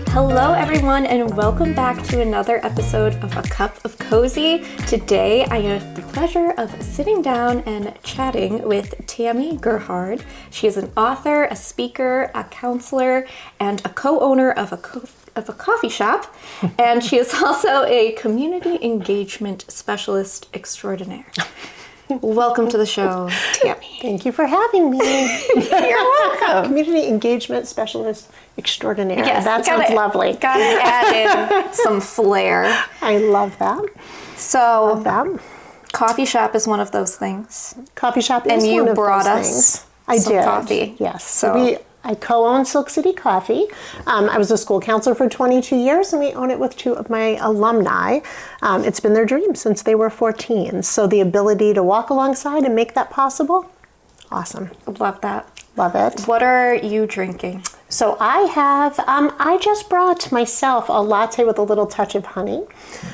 Hello everyone, and welcome back to another episode of A Cup of Cozy. Today I have the pleasure of sitting down and chatting with Tammy Gerhard. She is an author, a speaker, a counselor, and a co-owner of a coffee shop, and she is also a community engagement specialist extraordinaire. Welcome to the show, Tammy. Thank you for having me. You're welcome. Community engagement specialist extraordinaire. Yes, that sounds lovely. Gotta add in some flair. I love that. So, Love that. coffee shop is one of those things. Coffee shop is And you one of brought those us things. I some did. coffee. Yes. So I co-own Silk City Coffee. I was a school counselor for 22 years, and we own it with two of my alumni. It's been their dream since they were 14. So the ability to walk alongside and make that possible, awesome. love that. Love it. What are you drinking? So I have, I just brought myself a latte with a little touch of honey.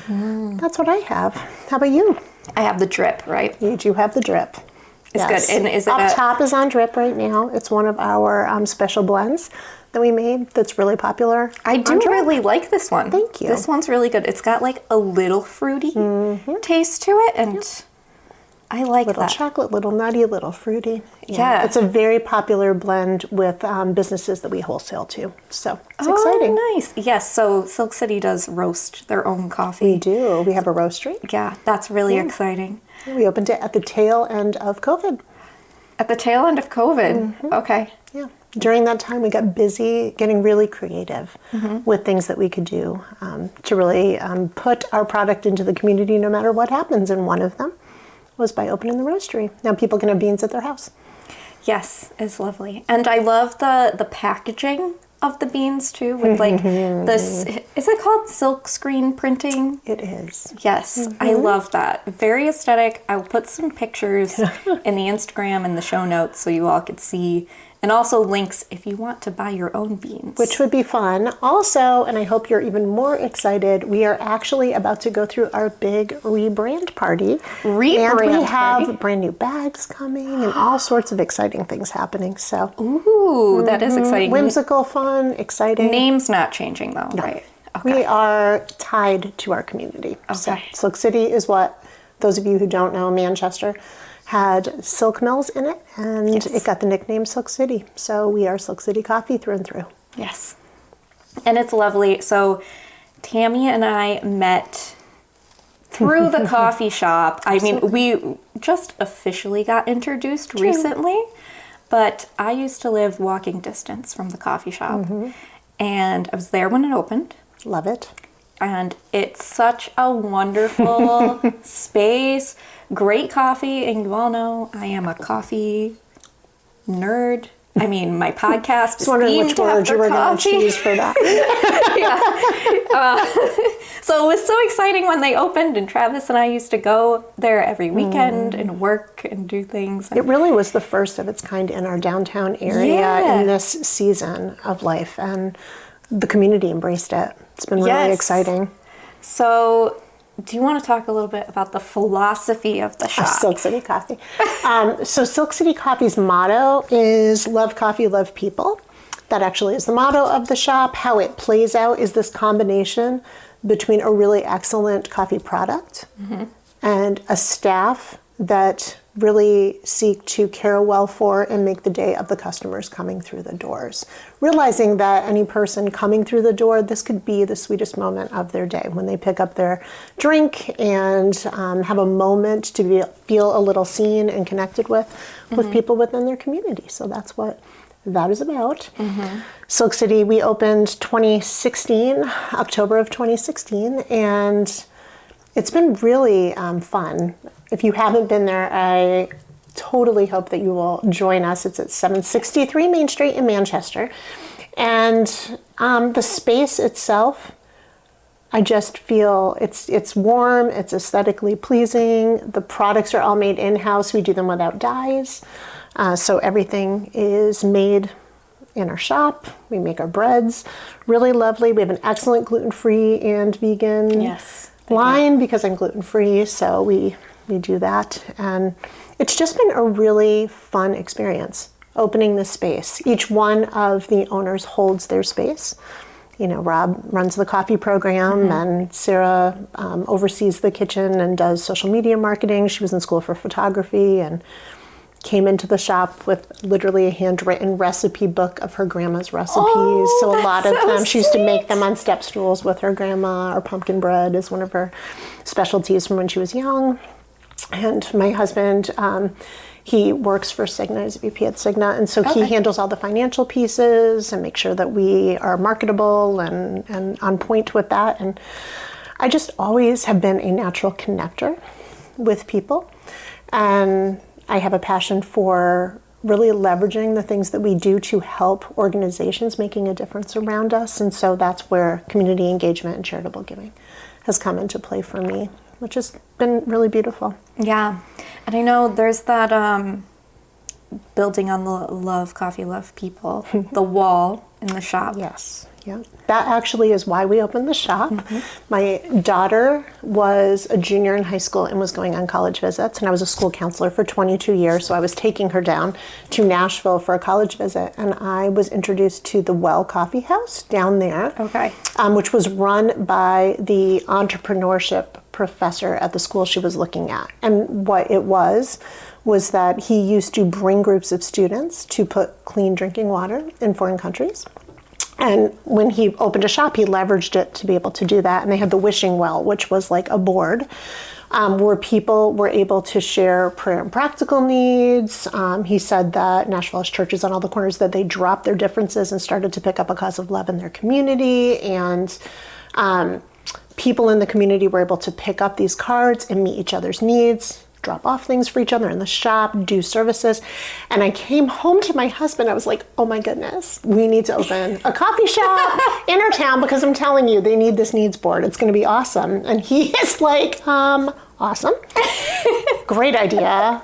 That's what I have. How about you? I have the drip, right? You do have the drip. It's good. And is it Up top is on drip right now. It's one of our special blends that we made that's really popular. I do really like this one. Thank you. This one's really good. It's got like a little fruity taste to it, and I like Little that. chocolate, little nutty, little fruity. Yeah. It's a very popular blend with businesses that we wholesale to. So it's exciting. Oh, nice. Yes, so Silk City does roast their own coffee. We do. We have a roastery. Yeah, that's really exciting. We opened it at the tail end of COVID. At the tail end of COVID. Okay. Yeah. During that time, we got busy getting really creative with things that we could do to really put our product into the community no matter what happens. And one of them was by opening the roastery. Now people can have beans at their house. Yes, it's lovely. And I love the packaging of the beans too, with like this, is it called silk screen printing? It is. Yes, I love that. Very aesthetic. I'll put some pictures in the Instagram and the show notes so you all could see. And also links if you want to buy your own beans. Which would be fun. Also, and I hope you're even more excited, we are actually about to go through our big rebrand party. And we have brand new bags coming and all sorts of exciting things happening. So, Ooh, that is exciting. whimsical, fun, exciting. Name's not changing though, right? Okay. We are tied to our community. So Okay. Silk City is what, those of you who don't know, Manchester had silk mills in it, and it got the nickname Silk City. So we are Silk City Coffee through and through. Yes. And it's lovely. So Tammy and I met through the coffee shop. I mean, we just officially got introduced recently, but I used to live walking distance from the coffee shop. And I was there when it opened. Love it. And it's such a wonderful space. Great coffee. And you all know I am a coffee nerd. I mean, my podcast is themed which word after you were going to coffee. choose for that. So it was so exciting when they opened, and Travis and I used to go there every weekend and work and do things. It really was the first of its kind in our downtown area Yeah. in this season of life, and the community embraced it. It's been really exciting. So do you want to talk a little bit about the philosophy of the shop? Of Silk City Coffee. So Silk City Coffee's motto is love coffee, love people. That actually is the motto of the shop. How it plays out is this combination between a really excellent coffee product and a staff that really seek to care well for and make the day of the customers coming through the doors. Realizing that any person coming through the door, this could be the sweetest moment of their day when they pick up their drink and have a moment to feel a little seen and connected with people within their community. So that's what that is about. Silk City, we opened 2016, October of 2016, and it's been really fun. If you haven't been there, I totally hope that you will join us. It's at 763 Main Street in Manchester. And the space itself, I just feel it's warm, it's aesthetically pleasing. The products are all made in-house. We do them without dyes. So everything is made in our shop. We make our breads. Really lovely. We have an excellent gluten-free and vegan line because I'm gluten-free. So we do that. And it's just been a really fun experience opening this space. Each one of the owners holds their space. You know, Rob runs the coffee program, and Sarah oversees the kitchen and does social media marketing. She was in school for photography and came into the shop with literally a handwritten recipe book of her grandma's recipes. Oh, so a lot of so them, she used to make sweet. them on step stools with her grandma, or pumpkin bread is one of her specialties from when she was young. And my husband, he works for Cigna, he's a VP at Cigna, and so he handles all the financial pieces and makes sure that we are marketable and on point with that. And I just always have been a natural connector with people. And I have a passion for really leveraging the things that we do to help organizations making a difference around us. And so that's where community engagement and charitable giving has come into play for me, which has been really beautiful. Yeah. And I know there's that building on the Love Coffee, Love People, the wall in the shop. Yes. Yeah. That actually is why we opened the shop. My daughter was a junior in high school and was going on college visits, and I was a school counselor for 22 years, so I was taking her down to Nashville for a college visit, and I was introduced to the Well Coffee House down there, which was run by the entrepreneurship professor at the school she was looking at. And what it was that he used to bring groups of students to put clean drinking water in foreign countries. And when he opened a shop, he leveraged it to be able to do that. And they had the wishing well, which was like a board where people were able to share prayer and practical needs. He said that Nashville has churches on all the corners, that they dropped their differences and started to pick up a cause of love in their community. And people in the community were able to pick up these cards and meet each other's needs, drop off things for each other in the shop, do services. And I came home to my husband. I was like, oh my goodness, we need to open a coffee shop in our town, because I'm telling you, they need this needs board. It's going to be awesome. And he is like, awesome. Great idea.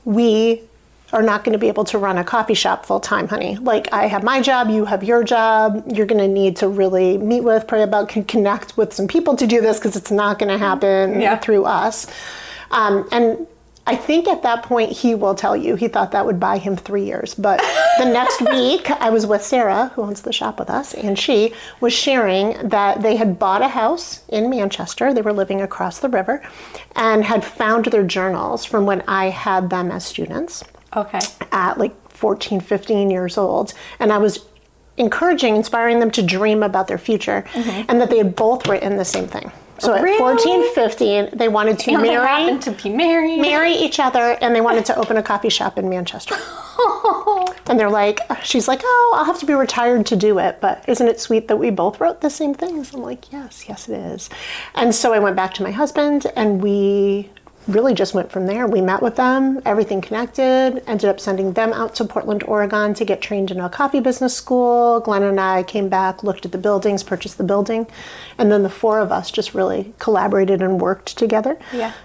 We are not going to be able to run a coffee shop full time, honey. Like, I have my job, you have your job. You're going to need to really meet with, pray about, connect with some people to do this, because it's not going to happen through us. And I think at that point, he will tell you, he thought that would buy him 3 years. But the next week, I was with Sarah, who owns the shop with us, and she was sharing that they had bought a house in Manchester. They were living across the river and had found their journals from when I had them as students. At like 14, 15 years old. And I was inspiring them to dream about their future, and that they had both written the same thing. So at 14, 15, they wanted to marry each other, and they wanted to open a coffee shop in Manchester. And they're like, she's like, oh, I'll have to be retired to do it, but isn't it sweet that we both wrote the same things? I'm like, yes, it is. And so I went back to my husband, and we really just went from there. We met with them, everything connected, ended up sending them out to Portland, Oregon to get trained in a coffee business school. Glenn and I came back, looked at the buildings, purchased the building, and then the four of us just really collaborated and worked together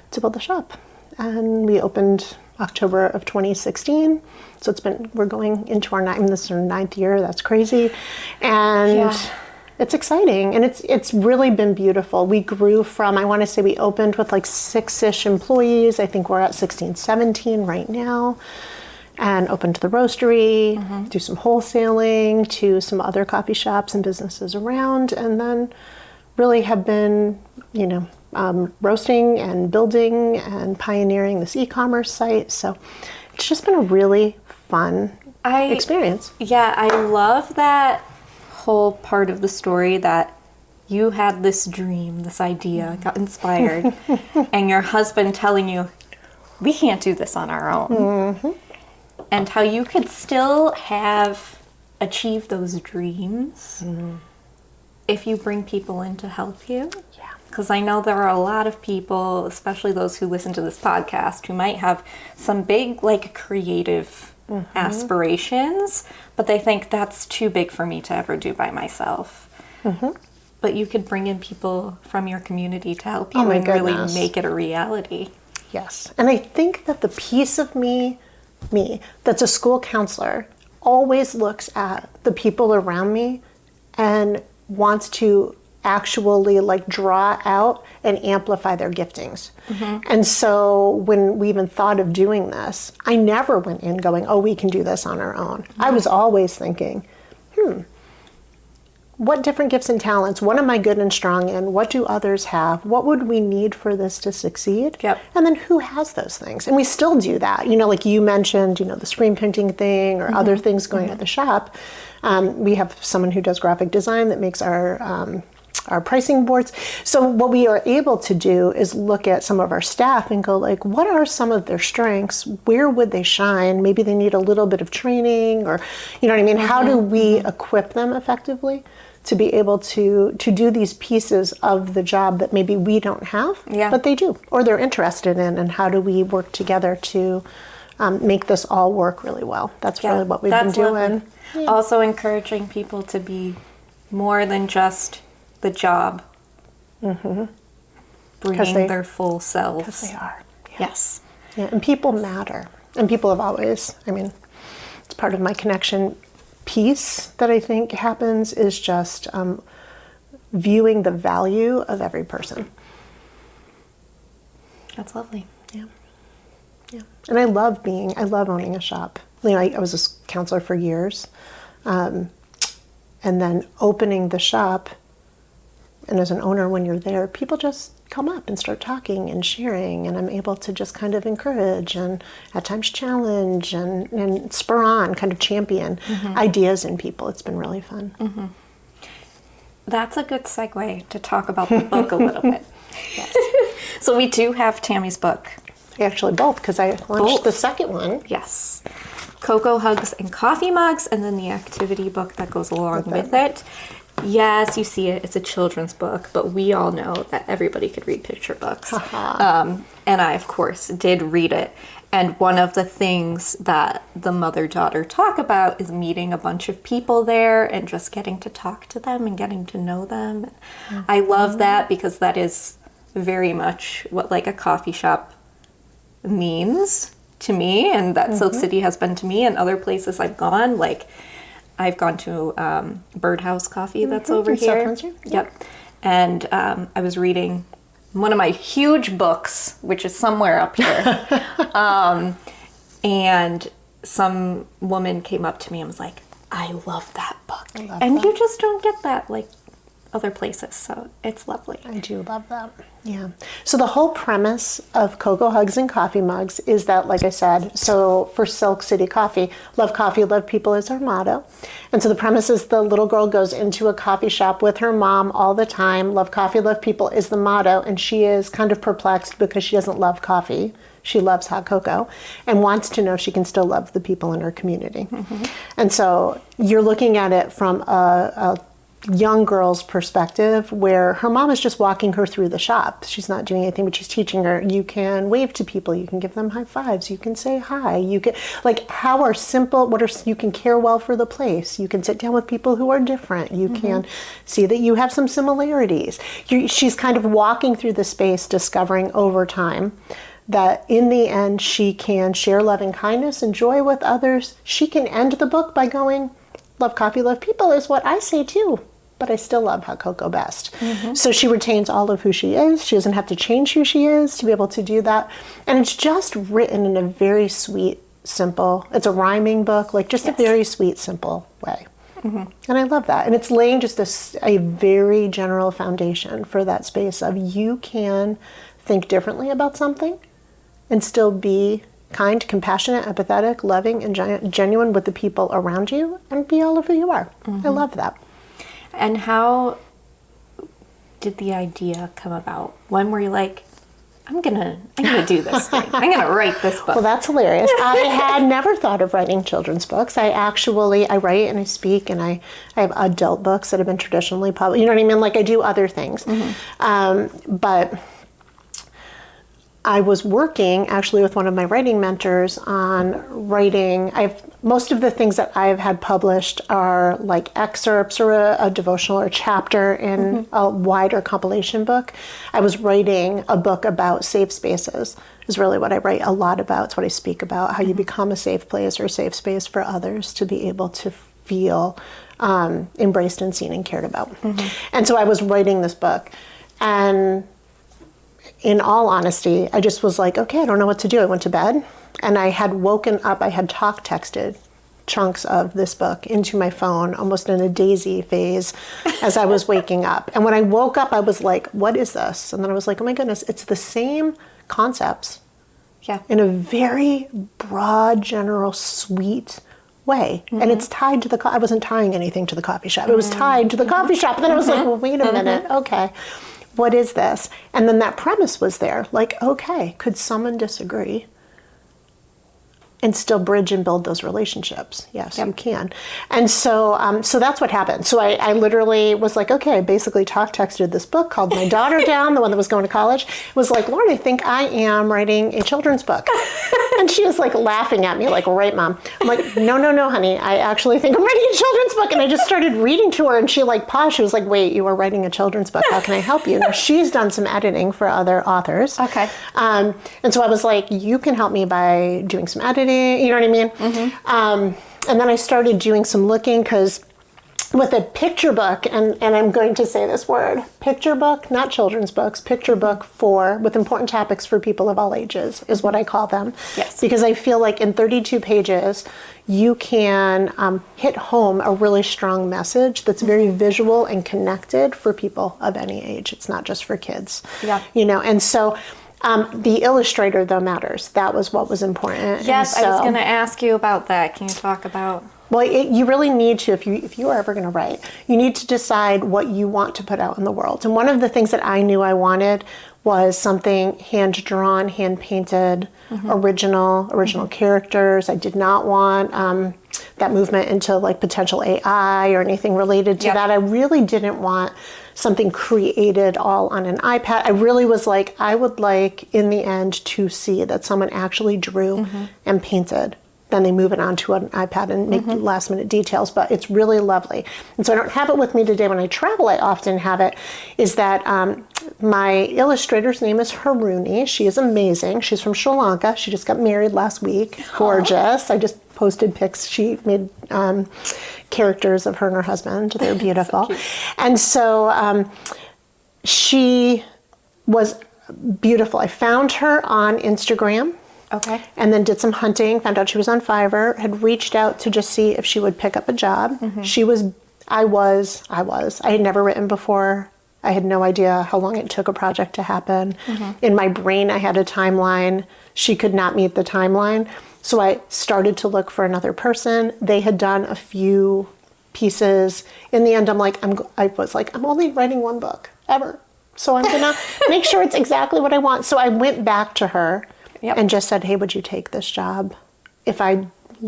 to build the shop. And we opened October of 2016. So we're going into this is our 9th year. That's crazy. And it's exciting, and it's really been beautiful. We grew from, I want to say we opened with like 6-ish employees. I think we're at 16, 17 right now, and opened the roastery, do some wholesaling to some other coffee shops and businesses around, and then really have been, roasting and building and pioneering this e-commerce site. So it's just been a really fun experience. Yeah, I love that whole part of the story, that you had this dream, this idea, got inspired, and your husband telling you, we can't do this on our own. And how you could still have achieved those dreams if you bring people in to help you. Because I know there are a lot of people, especially those who listen to this podcast, who might have some big, like, creative aspirations, but they think that's too big for me to ever do by myself. But you could bring in people from your community to help you and really make it a reality. Yes. And I think that the piece of me that's a school counselor always looks at the people around me and wants to actually like draw out and amplify their giftings. And so when we even thought of doing this, I never went in going, oh, we can do this on our own. I was always thinking, what different gifts and talents, what am I good and strong in? What do others have? What would we need for this to succeed? Yep. And then who has those things? And we still do that. You know, like you mentioned, you know, the screen printing thing or other things going at the shop. We have someone who does graphic design that makes our pricing boards. So what we are able to do is look at some of our staff and go like, what are some of their strengths? Where would they shine? Maybe they need a little bit of training, or, you know what I mean? How do we equip them effectively to be able to do these pieces of the job that maybe we don't have, but they do, or they're interested in, and how do we work together to make this all work really well? That's really what we've been doing. Yeah. Also encouraging people to be more than just the job, bringing their full selves. Because they are. Yeah. Yes. Yeah, and people matter. And people have always, I mean, it's part of my connection piece that I think happens is just viewing the value of every person. That's lovely. Yeah. Yeah. And I love owning a shop. You know, I was a counselor for years. And then opening the shop, and as an owner, when you're there, people just come up and start talking and sharing, and I'm able to just kind of encourage and at times challenge and spur on, kind of champion ideas in people. It's been really fun. That's a good segue to talk about the book a little bit. Yes. So we do have Tammy's book. Actually, both, because I launched the second one. Yes. Cocoa Hugs and Coffee Mugs, and then the activity book that goes along with it. Yes, you see it. It's a children's book, but we all know that everybody could read picture books. And I, of course, did read it. And one of the things that the mother-daughter talk about is meeting a bunch of people there and just getting to talk to them and getting to know them. I love that, because that is very much what like a coffee shop means to me, and that Silk City has been to me, and other places I've gone. Like, I've gone to Birdhouse Coffee that's over here. Yep. And I was reading one of my huge books, which is somewhere up here. And some woman came up to me and was like, I love that book. You just don't get that like other places. So it's lovely. I do love that. Yeah. So the whole premise of Cocoa Hugs and Coffee Mugs is that, like I said, so for Silk City Coffee, love people is our motto. And so the premise is the little girl goes into a coffee shop with her mom all the time. Love coffee, love people is the motto. And she is kind of perplexed because she doesn't love coffee. She loves hot cocoa and wants to know if she can still love the people in her community. And so you're looking at it from a young girl's perspective, where her mom is just walking her through the shop. She's not doing anything, but she's teaching her, you can wave to people, you can give them high fives, you can say hi, you can, like, how are simple, you can care well for the place, you can sit down with people who are different, you can see that you have some similarities. She's kind of walking through the space, discovering over time that in the end she can share love and kindness and joy with others. She can end the book by going, love coffee, love people is what I say too, but I still love hot cocoa best. So she retains all of who she is. She doesn't have to change who she is to be able to do that. And it's just written in a very sweet, simple, it's a rhyming book, like just a very sweet, simple way. And I love that. And it's laying just a very general foundation for that space of you can think differently about something and still be kind, compassionate, empathetic, loving, and genuine with the people around you, and be all of who you are. I love that. And how did the idea come about? When were you like, I'm gonna do this thing. I'm gonna write this book. Well, that's hilarious. I had never thought of writing children's books. I write and I speak, and I have adult books that have been traditionally published. You know what I mean? Like, I do other things. But I was working actually with one of my writing mentors on writing. Most of the things that I've had published are like excerpts or a devotional or a chapter in a wider compilation book. I was writing a book about safe spaces, is really what I write a lot about. It's what I speak about, how you become a safe place or a safe space for others to be able to feel embraced and seen and cared about. And so I was writing this book, and in all honesty, I just was like, okay, I don't know what to do. I went to bed, and I had woken up, I had talk texted chunks of this book into my phone, almost in a daisy phase as I was waking up. And when I woke up, I was like, what is this? And then I was like, oh my goodness, it's the same concepts in a very broad, general, sweet way. And it's tied to the, I wasn't tying anything to the coffee shop. It was tied to the coffee shop. And then I was like, well, wait a minute. Okay, what is this? And then that premise was there. Like, okay, could someone disagree and still bridge and build those relationships? Yes, you can. And so so that's what happened. So I literally was like, okay, I basically talk texted this book, called my daughter down, the one that was going to college, was like, Lauren, I think I am writing a children's book. And she was like laughing at me, like, right, Mom. I'm like, no, honey, I actually think I'm writing a children's book. And I just started reading to her, and she like paused. She was like, wait, you are writing a children's book. How can I help you? Now, she's done some editing for other authors. Okay. And so I was like, you can help me by doing some editing, you know what I mean? And then I started doing some looking, because with a picture book, and I'm going to say this word, picture book, not children's books, picture book with important topics for people of all ages is what I call them. Yes. Because I feel like in 32 pages, you can hit home a really strong message that's very visual and connected for people of any age. It's not just for kids. Yeah. You know, and so the illustrator, though, matters. That was what was important. Yes, I was going to ask you about that. Can you talk about? Well, you really need to, if you are ever going to write, you need to decide what you want to put out in the world. And one of the things that I knew I wanted was something hand-drawn, hand-painted, original characters. I did not want that movement into like potential AI or anything related to that. I really didn't want something created all on an iPad. I really was like, I would like in the end to see that someone actually drew and painted. Then they move it onto an iPad and make last minute details, but it's really lovely. And so I don't have it with me today. When I travel, I often have it, is that my illustrator's name is Haruni. She is amazing. She's from Sri Lanka. She just got married last week. Gorgeous. I just posted pics. She made characters of her and her husband. They're beautiful. So and so she was beautiful. I found her on Instagram. Okay. And then did some hunting, found out she was on Fiverr, had reached out to just see if she would pick up a job. I had never written before. I had no idea how long it took a project to happen. In my brain, I had a timeline. She could not meet the timeline. So I started to look for another person. They had done a few pieces. In the end, I'm only writing one book ever. So I'm gonna make sure it's exactly what I want. So I went back to her and just said, hey, would you take this job if I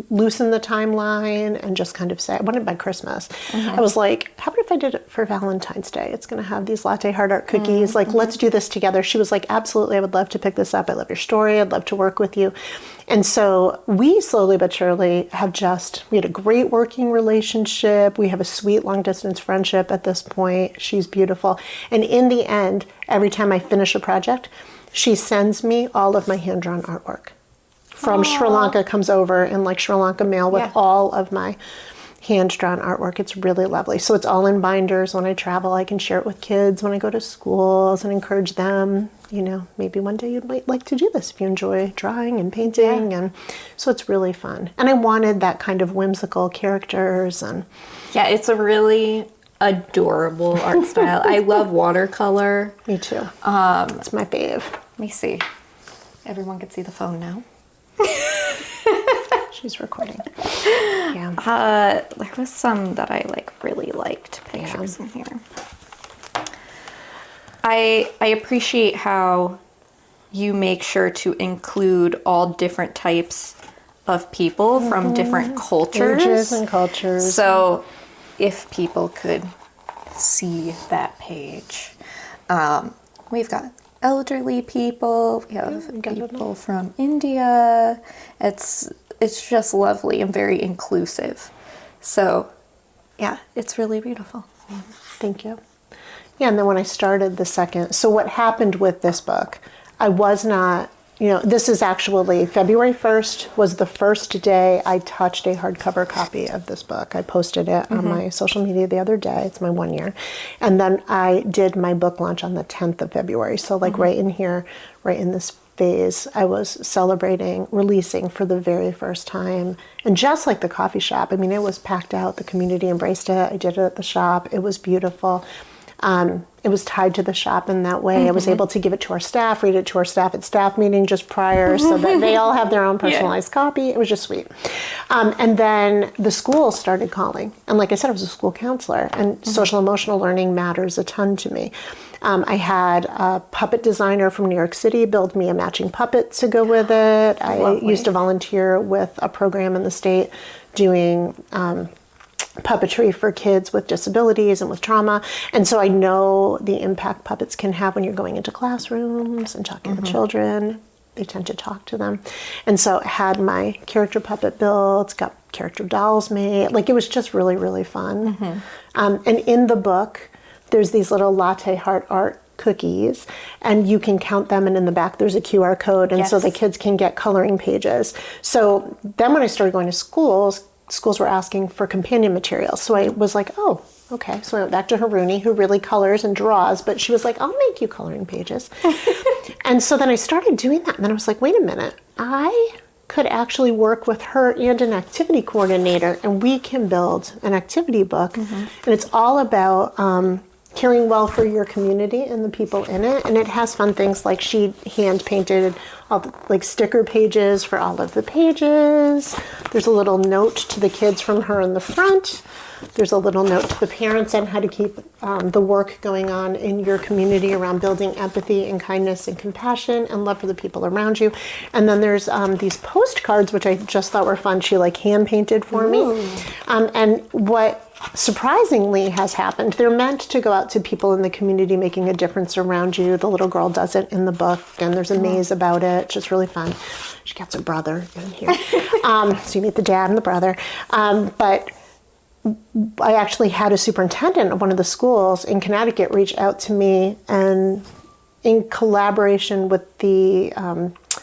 loosen the timeline and just kind of say, I want it by Christmas. I was like, how about if I did it for Valentine's Day? It's going to have these latte heart art cookies. Let's do this together. She was like, absolutely, I would love to pick this up. I love your story. I'd love to work with you. And so we slowly but surely we had a great working relationship. We have a sweet long distance friendship at this point. She's beautiful. And in the end, every time I finish a project, she sends me all of my hand-drawn artwork. From Sri Lanka, comes over in like Sri Lanka mail with all of my hand-drawn artwork. It's really lovely. So it's all in binders. When I travel, I can share it with kids when I go to schools and encourage them. You know, maybe one day you might like to do this if you enjoy drawing and painting. And so it's really fun. And I wanted that kind of whimsical characters. And yeah, it's a really adorable art style. I love watercolor. Me too. It's my fave. Let me see. Everyone can see the phone now. She's recording. Yeah. There was some that I really liked pictures in here. I appreciate how you make sure to include all different types of people from different cultures. Ages and cultures. So if people could see that page. We've got elderly people, we have people from India. It's just lovely and very inclusive. So yeah, it's really beautiful. Thank you. Yeah, and then when I started the second, so what happened with this book, I was not, this is actually February 1st was the first day I touched a hardcover copy of this book. I posted it on my social media the other day. It's my 1 year. And then I did my book launch on the 10th of February. So like right in here, right in this phase, I was celebrating releasing for the very first time. And just like the coffee shop, I mean, it was packed out. The community embraced it. I did it at the shop. It was beautiful. It was tied to the shop in that way. I was able to give it to our staff, read it to our staff at staff meeting just prior so that they all have their own personalized copy. It was just sweet. And then the schools started calling. And like I said, I was a school counselor, and social emotional learning matters a ton to me. I had a puppet designer from New York City build me a matching puppet to go with it. I used to volunteer with a program in the state doing puppetry for kids with disabilities and with trauma. And so I know the impact puppets can have when you're going into classrooms and talking to children. They tend to talk to them. And so I had my character puppet built, got character dolls made. Like, it was just really, really fun. And in the book, there's these little latte heart art cookies, and you can count them, and in the back there's a QR code, and so the kids can get coloring pages. So then when I started going to schools were asking for companion materials. So I was like, oh, okay. So I went back to Haruni, who really colors and draws, but she was like, I'll make you coloring pages. And so then I started doing that, and then I was like, wait a minute, I could actually work with her and an activity coordinator, and we can build an activity book. And it's all about caring well for your community and the people in it. And it has fun things like she hand painted all the, like, sticker pages for all of the pages. There's a little note to the kids from her in the front. There's a little note to the parents on how to keep the work going on in your community around building empathy and kindness and compassion and love for the people around you. And then there's these postcards, which I just thought were fun. She like hand painted for me. And what surprisingly has happened, they're meant to go out to people in the community making a difference around you. The little girl does it in the book, and there's a maze about it. It's just really fun. She gets her brother in here. So you meet the dad and the brother. But I actually had a superintendent of one of the schools in Connecticut reach out to me, and in collaboration with the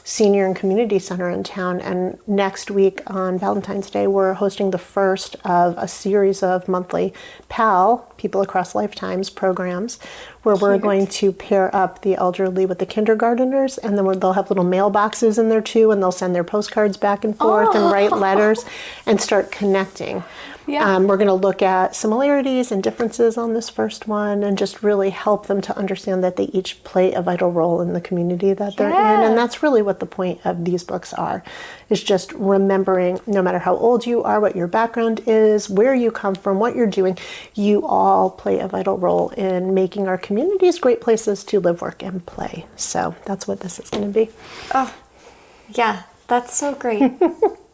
senior and community center in town. And next week on Valentine's Day, we're hosting the first of a series of monthly PAL, People Across Lifetimes programs, where we're going to pair up the elderly with the kindergarteners, and then they'll have little mailboxes in there too, and they'll send their postcards back and forth and write letters and start connecting. We're going to look at similarities and differences on this first one, and just really help them to understand that they each play a vital role in the community that they're in. And that's really what the point of these books are, is just remembering, no matter how old you are, what your background is, where you come from, what you're doing, you all play a vital role in making our communities great places to live, work, and play. So that's what this is going to be. Oh, yeah, that's so great.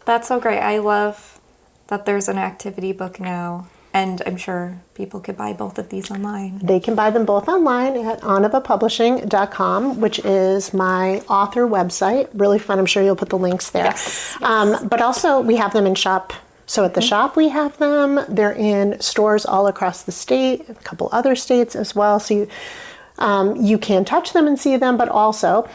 That's so great. I love that there's an activity book now, and I'm sure people could buy both of these online. They can buy them both online at anivapublishing.com, which is my author website. Really fun. I'm sure you'll put the links there. Yes. But also we have them in shop. So at the shop we have them. They're in stores all across the state, a couple other states as well. So you can touch them and see them, but also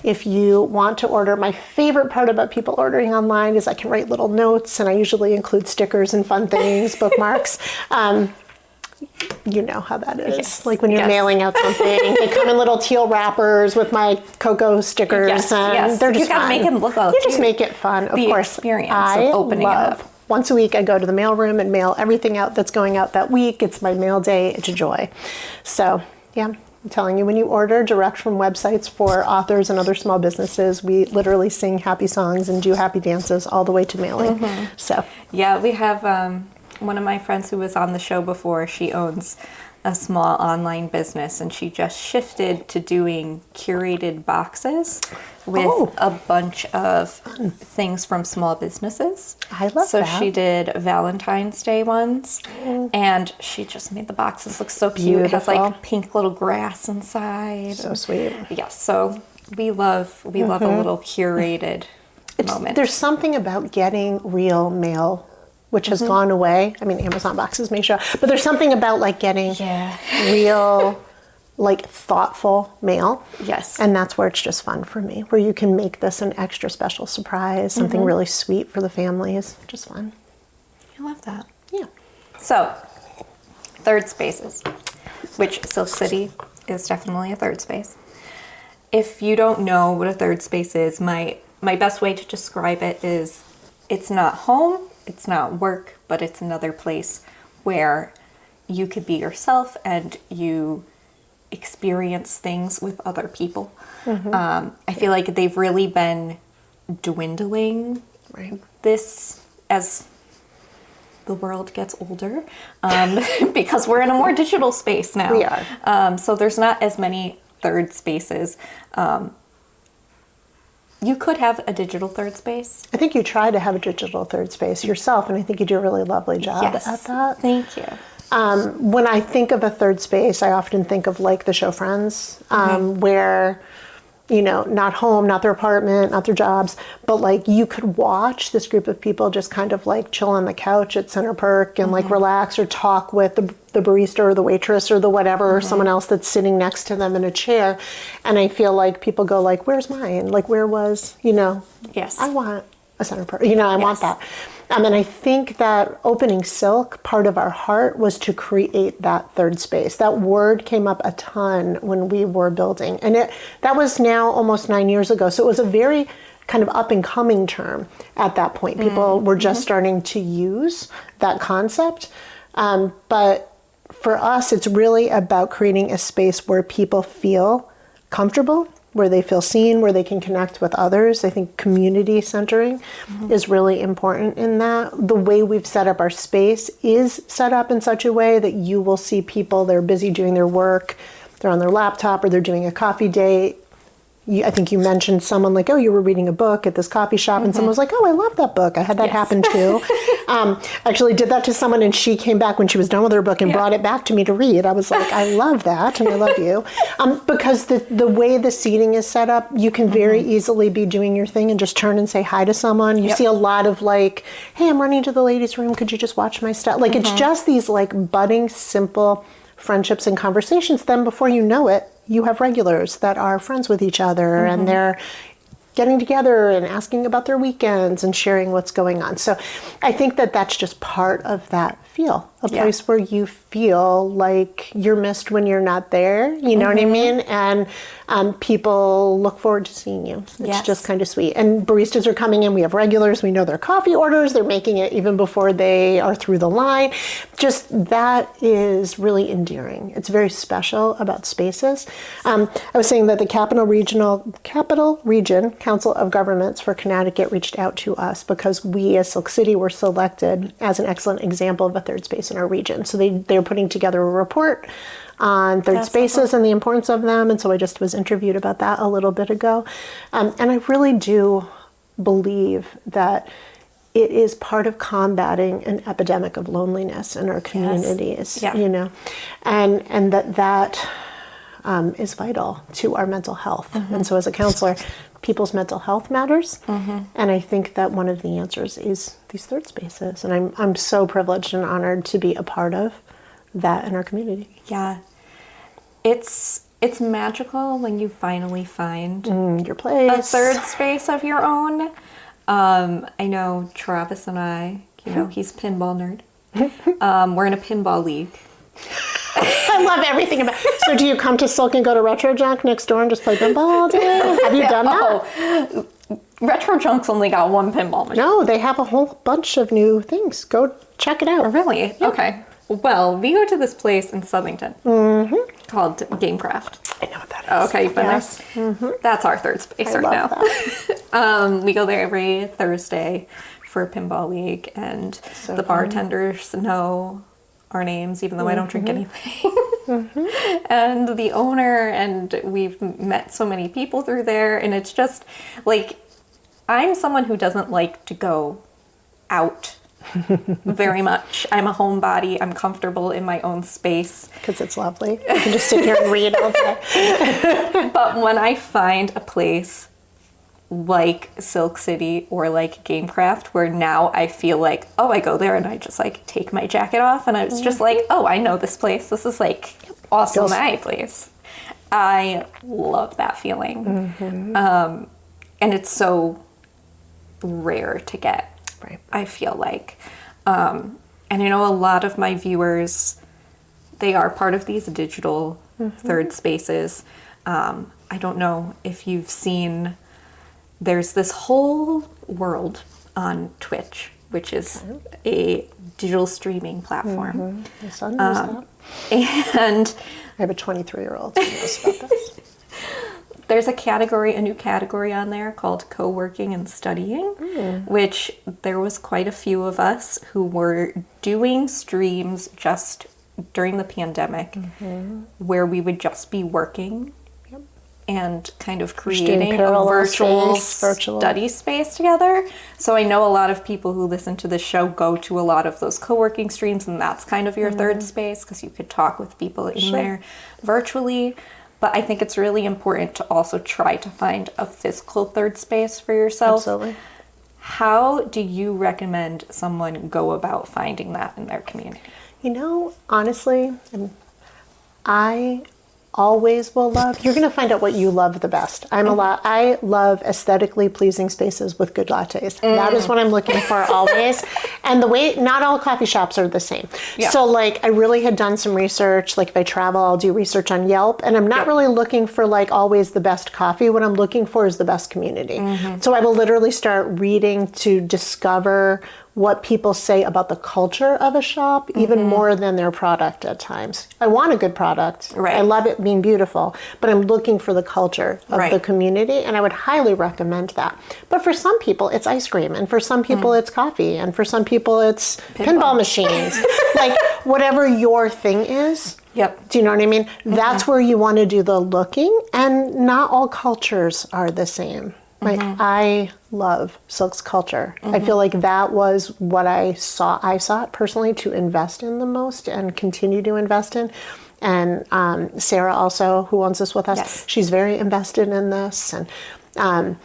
if you want to order, my favorite part about people ordering online is I can write little notes, and I usually include stickers and fun things, bookmarks. You know how that is. Yes. Like when you're mailing out something, they come in little teal wrappers with my cocoa stickers, and they're just fun. You gotta make them look like you just make it fun. Of course, experience of opening it up. Once a week, I go to the mailroom and mail everything out that's going out that week. It's my mail day. It's a joy. So, yeah. I'm telling you, when you order direct from websites for authors and other small businesses, we literally sing happy songs and do happy dances all the way to mailing. So yeah, we have one of my friends who was on the show before. She owns a small online business, and she just shifted to doing curated boxes with a bunch of things from small businesses. I love that. So she did Valentine's Day ones, and she just made the boxes look so cute. Beautiful. It has like pink little grass inside. So sweet. Yeah, so we love a little curated moment. There's something about getting real mail, which has gone away. I mean, Amazon boxes may show up, but there's something about like getting real like thoughtful meal. Yes. And that's where it's just fun for me, where you can make this an extra special surprise, something really sweet for the families. Just fun. I love that. Yeah. So, third spaces, which Silk City is definitely a third space. If you don't know what a third space is, my best way to describe it is it's not home, it's not work, but it's another place where you could be yourself and you experience things with other people. I feel like they've really been dwindling this as the world gets older, because we're in a more digital space now. We are. So there's not as many third spaces. You could have a digital third space. I think you try to have a digital third space yourself, and I think you do a really lovely job at that. Thank you. When I think of a third space, I often think of like the show Friends, where, you know, not home, not their apartment, not their jobs, but like you could watch this group of people just kind of like chill on the couch at Center Perk and like relax or talk with the barista or the waitress or the whatever, or someone else that's sitting next to them in a chair. And I feel like people go like, where's mine? Like, where was, you know, Yes. I want a Center Perk, you know, I want that. And I think that opening Silk, part of our heart was to create that third space. That word came up a ton when we were building. And that was now almost 9 years ago. So it was a very kind of up and coming term at that point. People were just starting to use that concept. But for us, it's really about creating a space where people feel comfortable, where they feel seen, where they can connect with others. I think community centering is really important in that. The way we've set up our space is set up in such a way that you will see people, they're busy doing their work, they're on their laptop, or they're doing a coffee date. I think you mentioned someone like, oh, you were reading a book at this coffee shop, and someone was like, oh, I love that book. I had that happen too. Actually did that to someone, and she came back when she was done with her book and brought it back to me to read. I was like, I love that, and I love you. Because the way the seating is set up, you can very easily be doing your thing and just turn and say hi to someone. You see a lot of like, hey, I'm running to the ladies' room. Could you just watch my stuff? Like, it's just these like budding, simple friendships and conversations. Then before you know it, you have regulars that are friends with each other and they're getting together and asking about their weekends and sharing what's going on. So I think that that's just part of that feel, a place where you feel like you're missed when you're not there, you know what I mean? And people look forward to seeing you. It's just kind of sweet. And baristas are coming in, we have regulars, we know their coffee orders, they're making it even before they are through the line. Just that is really endearing. It's very special about spaces. I was saying that the Capital Region Council of Governments for Connecticut reached out to us because we as Silk City were selected as an excellent example of a third space in our region. So they're putting together a report on third spaces and the importance of them. And so I just was interviewed about that a little bit ago. And I really do believe that it is part of combating an epidemic of loneliness in our communities, you know, and that is vital to our mental health. And so as a counselor, people's mental health matters. And I think that one of the answers is these third spaces. And I'm so privileged and honored to be a part of that in our community. Yeah. It's magical when you finally find your place, a third space of your own. I know Travis and I, you know, he's a pinball nerd. We're in a pinball league. I love everything about it. So do you come to Silk and go to Retro Junk next door and just play pinball all day? Have you done that? Oh, Retro Junk's only got one pinball machine. No, they have a whole bunch of new things. Go check it out. Oh, really? Yeah. Okay. Well, we go to this place in Southington called Gamecraft. I know what that is. Oh, okay, you've been there? That's our third space right now. That. We go there every Thursday for Pinball League, and the bartenders know our names, even though I don't drink anything. And the owner, and we've met so many people through there, and it's just like, I'm someone who doesn't like to go out very much. I'm a homebody. I'm comfortable in my own space. Because it's lovely. You can just sit here and read all day. But when I find a place like Silk City or like Gamecraft, where now I feel like, oh, I go there and I just like take my jacket off and I was just like, oh, I know this place. This is like also my place. I love that feeling. And it's so rare to get, Right. I feel like. And I know a lot of my viewers, they are part of these digital third spaces. I don't know if you've seen, there's this whole world on Twitch, which is a digital streaming platform. My son knows that. And I have a 23-year-old who knows about this. there's a new category on there called co-working and studying, which there was quite a few of us who were doing streams just during the pandemic where we would just be working and kind of creating a virtual study space together. So I know a lot of people who listen to this show go to a lot of those co-working streams, and that's kind of your third space because you could talk with people in there virtually. But I think it's really important to also try to find a physical third space for yourself. Absolutely. How do you recommend someone go about finding that in their community? You know, honestly, I always will love, you're going to find out what you love the best. I love aesthetically pleasing spaces with good lattes. That is what I'm looking for always. And the way, not all coffee shops are the same. So like, I really had done some research. Like if I travel, I'll do research on Yelp, and I'm not really looking for like always the best coffee. What I'm looking for is the best community. So I will literally start reading to discover what people say about the culture of a shop, even more than their product at times. I want a good product. Right. I love it being beautiful, but I'm looking for the culture of the community, and I would highly recommend that. But for some people, it's ice cream, and for some people, it's coffee, and for some people, it's pinball machines. Like, whatever your thing is. Do you know what I mean? That's where you want to do the looking, and not all cultures are the same. Like, I love Silk's culture. I feel like that was what I sought personally to invest in the most and continue to invest in. And Sarah also, who owns this with us, she's very invested in this. And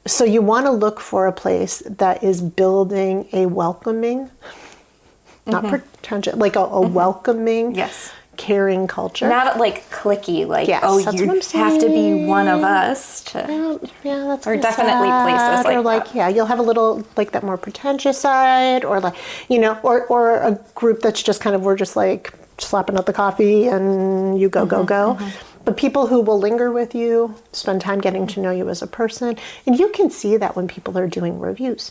so you want to look for a place that is building a welcoming, not pretentious, like a welcoming, caring culture. Not like cliquey, like, oh, you have to be one of us. That's or definitely places like or like that. You'll have a little like that more pretentious side, or like, you know, or a group that's just kind of, we're just like slapping up the coffee and you go. But people who will linger with you, spend time getting to know you as a person, and you can see that when people are doing reviews.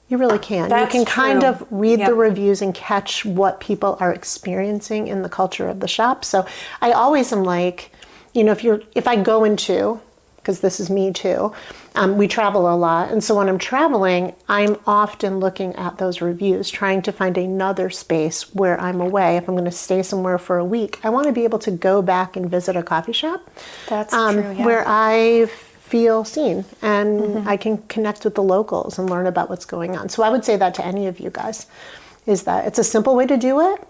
You really can. That's you can true. kind of read the reviews and catch what people are experiencing in the culture of the shop. So I always am like, you know, if I go into, because this is me too, we travel a lot. And so when I'm traveling, I'm often looking at those reviews, trying to find another space where I'm away. If I'm going to stay somewhere for a week, I want to be able to go back and visit a coffee shop. That's true, where I feel seen and I can connect with the locals and learn about what's going on. So I would say that to any of you guys, is that it's a simple way to do it.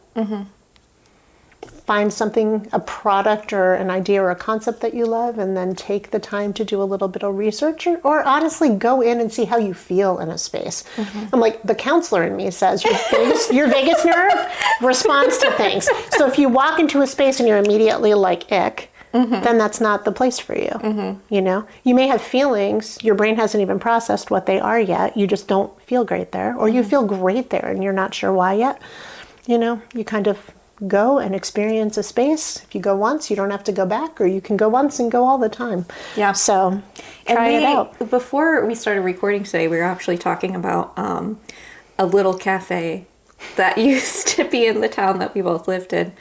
Find something, a product or an idea or a concept that you love, and then take the time to do a little bit of research, or honestly go in and see how you feel in a space. I'm like, the counselor in me says your vagus nerve responds to things. So if you walk into a space and you're immediately like, ick, then that's not the place for you. You know, you may have feelings, your brain hasn't even processed what they are yet. You just don't feel great there, or you feel great there and you're not sure why yet. You know, you kind of go and experience a space. If you go once, you don't have to go back, or you can go once and go all the time. So try it out. Before we started recording today, we were actually talking about a little cafe that used to be in the town that we both lived in,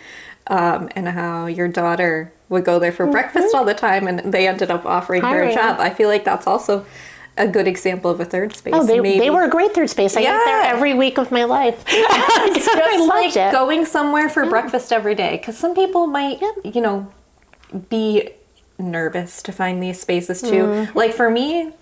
and how your daughter would go there for breakfast all the time, and they ended up offering her a job. I feel like that's also a good example of a third space. Oh, they were a great third space. I went there every week of my life. It's just like going somewhere for breakfast every day, because some people might, you know, be nervous to find these spaces too. Like for me,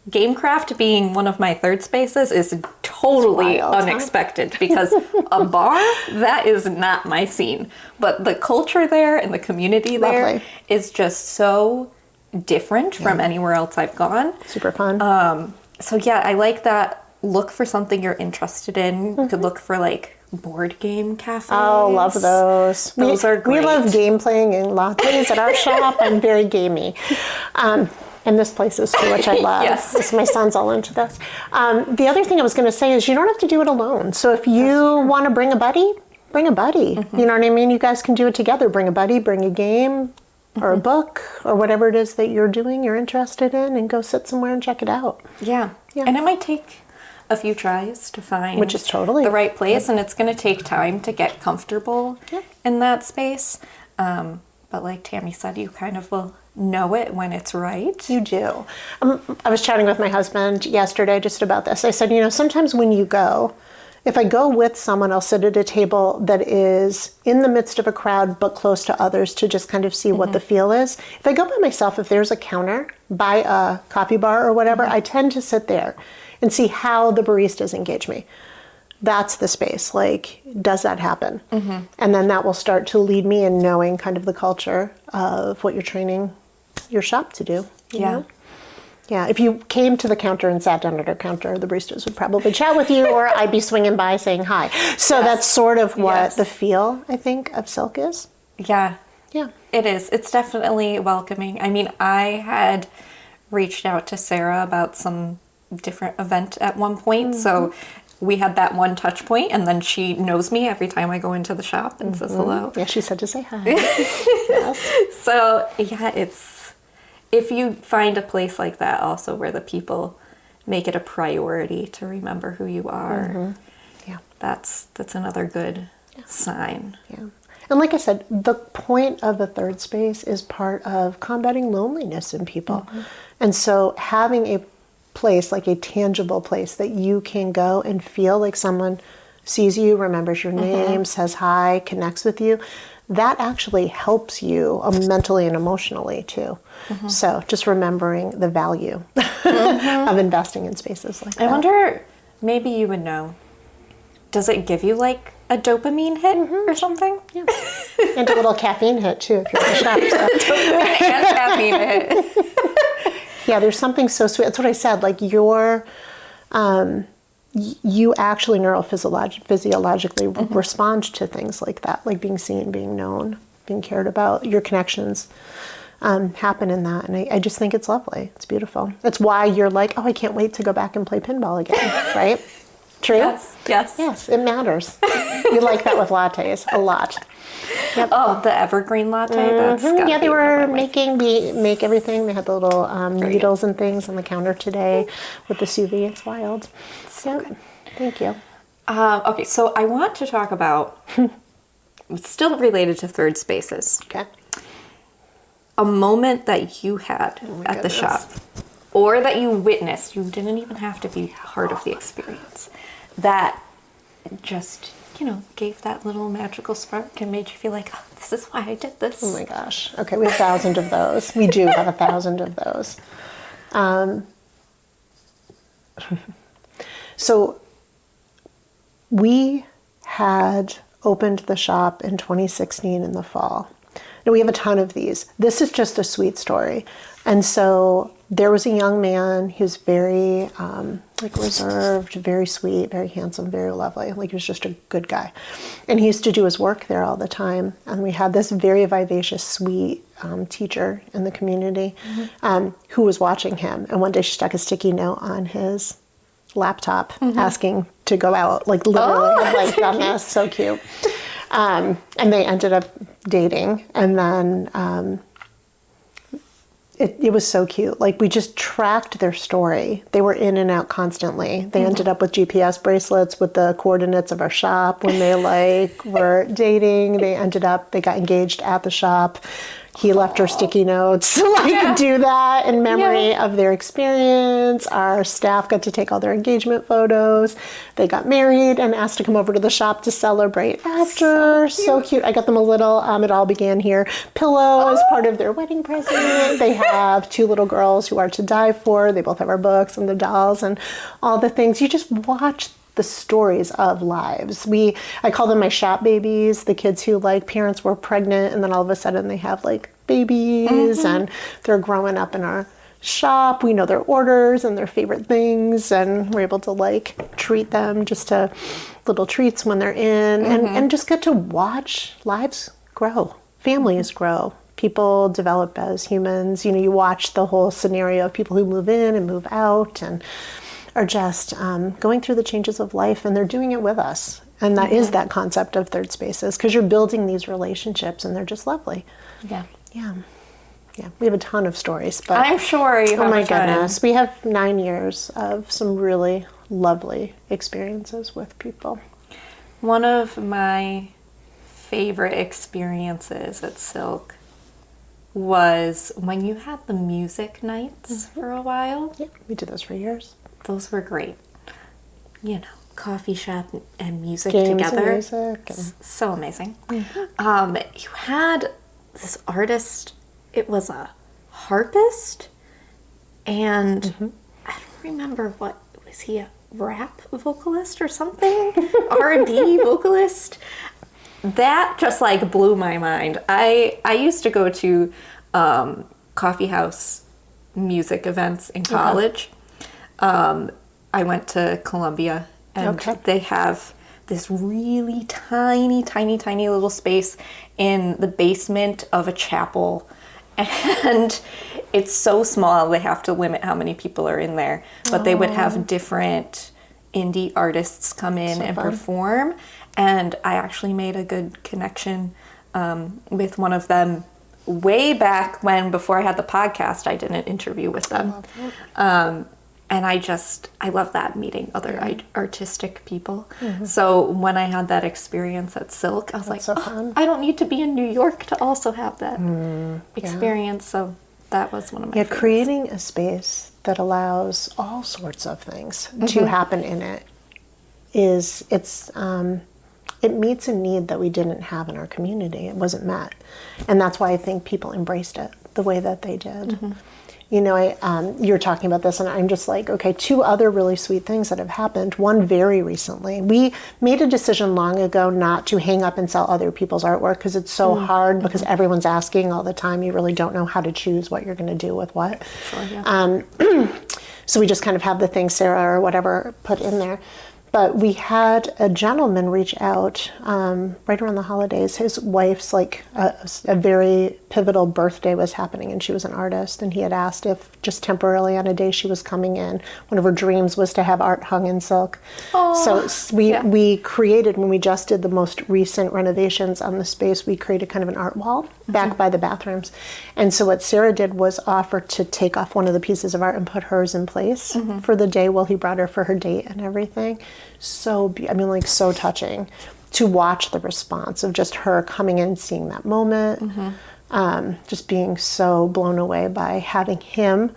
Gamecraft being one of my third spaces is totally unexpected, because a bar, that is not my scene. But the culture there and the community there is just so different from anywhere else I've gone. Super fun. So yeah, I like that. Look for something you're interested in. You could look for like board game cafes. Oh, love those. Those are great. We love game playing and lattes at our shop. I'm very gamey. And this place is too, which I love. Yes. My son's all into this. The other thing I was going to say is you don't have to do it alone. So if you want to bring a buddy, bring a buddy. You know what I mean? You guys can do it together. Bring a buddy, bring a game or a book or whatever it is that you're doing, you're interested in, and go sit somewhere and check it out. Yeah. And it might take a few tries to find which is totally the right place, and it's going to take time to get comfortable in that space. But like Tammy said, you kind of will know it when it's right. You do. I was chatting with my husband yesterday just about this. I said, sometimes when you go, if I go with someone, I'll sit at a table that is in the midst of a crowd but close to others to just kind of see what the feel is. If I go by myself, if there's a counter by a coffee bar or whatever, I tend to sit there and see how the baristas engage me. That's the space. Like, does that happen? And then that will start to lead me in knowing kind of the culture of what you're training your shop to do. You know? Yeah, if you came to the counter and sat down at our counter, the baristas would probably chat with you, or I'd be swinging by saying hi. So that's sort of what the feel, I think, of Silk is. Yeah. Yeah. It is. It's definitely welcoming. I mean, I had reached out to Sarah about some different event at one point, so we had that one touch point, and then she knows me every time I go into the shop and says hello. Yeah, she said to say hi. Yes. So, yeah, if you find a place like that also where the people make it a priority to remember who you are, that's another good sign. Yeah. And like I said, the point of a third space is part of combating loneliness in people. And so having a place, like a tangible place that you can go and feel like someone sees you, remembers your name, says hi, connects with you, that actually helps you mentally and emotionally too. So just remembering the value of investing in spaces like that. I wonder, maybe you would know, does it give you like a dopamine hit or something? Yeah. And a little caffeine hit too if you're in the shop. So. Dopamine and caffeine hit. Yeah, there's something so sweet. That's what I said. Like you actually neurophysiologically respond to things like that, like being seen, being known, being cared about. Your connections happen in that, and I just think it's lovely. It's beautiful. That's why you're like, oh, I can't wait to go back and play pinball again, right? True? Yes, it matters. You like that with lattes a lot. Yep. Oh, the evergreen latte. That's yeah, they were make everything. They had the little needles and things on the counter today with the sous vide. It's wild. So good. Thank you. Okay, so I want to talk about, still related to third spaces. Okay. A moment that you had at the shop, or that you witnessed. You didn't even have to be part of the experience. That just, gave that little magical spark and made you feel like, oh, this is why I did this. Oh my gosh. Okay, we have 1,000 of those. We do have 1,000 of those. So we had opened the shop in 2016 in the fall. Now we have a ton of these. This is just a sweet story. And so there was a young man. He was very reserved, very sweet, very handsome, very lovely. Like he was just a good guy. And he used to do his work there all the time. And we had this very vivacious, sweet teacher in the community who was watching him. And one day she stuck a sticky note on his laptop asking to go out, like literally done this. So cute. And they ended up dating. And then it was so cute. Like we just tracked their story. They were in and out constantly. They ended up with GPS bracelets with the coordinates of our shop when they were dating. They got engaged at the shop. He left her sticky notes to do that in memory of their experience. Our staff got to take all their engagement photos. They got married and asked to come over to the shop to celebrate after. So cute. I got them a little, it all began here, pillow as part of their wedding present. They have 2 little girls who are to die for. They both have our books and the dolls and all the things. You just watch the stories of lives. I call them my shop babies, the kids who parents were pregnant and then all of a sudden they have babies and they're growing up in our shop. We know their orders and their favorite things, and we're able to like treat them just to little treats when they're in, and just get to watch lives grow, families grow, people develop as humans. You know, you watch the whole scenario of people who move in and move out and are just going through the changes of life, and they're doing it with us. And that is that concept of third spaces, because you're building these relationships and they're just lovely. Yeah. Yeah. Yeah. We have a ton of stories, but I'm sure you have oh my a ton. goodness. We have 9 years of some really lovely experiences with people. One of my favorite experiences at Silk was when you had the music nights for a while. Yeah, we did those for years. Those were great. You know, coffee shop and music Games together. and music. And So amazing. You had this artist, it was a harpist, and I don't remember was he a rap vocalist or something? R&B vocalist? That just like blew my mind. I used to go to coffee house music events in college. I went to Columbia, and they have this really tiny, tiny, tiny little space in the basement of a chapel. And it's so small, they have to limit how many people are in there. But they would have different indie artists come in and perform. And I actually made a good connection with one of them way back when, before I had the podcast, I did an interview with them. And I love that, meeting other artistic people. So when I had that experience at Silk, I was like, I don't need to be in New York to also have that experience. So that was one of my favorites. Creating a space that allows all sorts of things to happen in it it meets a need that we didn't have in our community. It wasn't met. And that's why I think people embraced it the way that they did. You know, you're talking about this, and I'm just like, okay, 2 other really sweet things that have happened. One very recently. We made a decision long ago not to hang up and sell other people's artwork, because it's so hard, because everyone's asking all the time. You really don't know how to choose what you're going to do with what. Sure, yeah. So we just kind of have the thing Sarah or whatever put in there. But we had a gentleman reach out right around the holidays. His wife's a very pivotal birthday was happening, and she was an artist. And he had asked if just temporarily on a day she was coming in, one of her dreams was to have art hung in silk. So we created, when we just did the most recent renovations on the space, we created kind of an art wall back by the bathrooms. And so what Sarah did was offer to take off one of the pieces of art and put hers in place for the day while he brought her for her date and everything. So touching to watch the response of just her coming in, seeing that moment, just being so blown away by having him,